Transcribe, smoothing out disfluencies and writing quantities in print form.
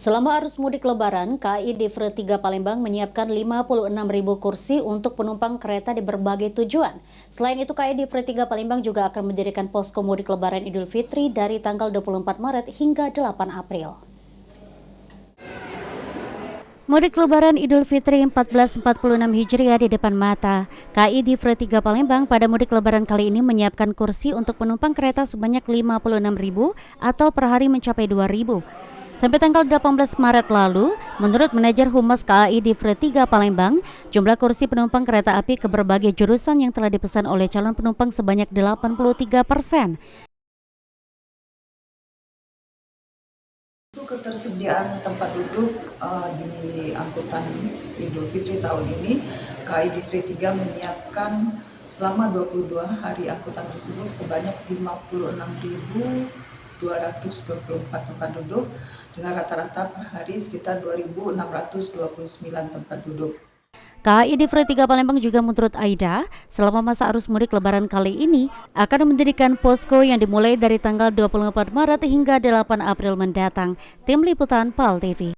Selama arus mudik Lebaran, KAI Divre 3 Palembang menyiapkan 56.000 kursi untuk penumpang kereta di berbagai tujuan. Selain itu, KAI Divre 3 Palembang juga akan mendirikan posko mudik Lebaran Idul Fitri dari tanggal 24 Maret hingga 8 April. Mudik Lebaran Idul Fitri 1446 Hijriah di depan mata. KAI Divre 3 Palembang pada mudik Lebaran kali ini menyiapkan kursi untuk penumpang kereta sebanyak 56.000 atau per hari mencapai 2.000. Sampai tanggal 18 Maret lalu, menurut manajer Humas KAI Divre 3 Palembang, jumlah kursi penumpang kereta api ke berbagai jurusan yang telah dipesan oleh calon penumpang sebanyak 83%. Untuk ketersediaan tempat duduk di angkutan Idul Fitri tahun ini, KAI Divre 3 menyiapkan selama 22 hari angkutan tersebut sebanyak 56.224 tempat duduk dengan rata-rata per hari sekitar 2.629 tempat duduk. KAI Divre 3 Palembang juga menurut Aida, selama masa arus mudik Lebaran kali ini akan mendirikan posko yang dimulai dari tanggal 24 Maret hingga 8 April mendatang. Tim Liputan PAL TV.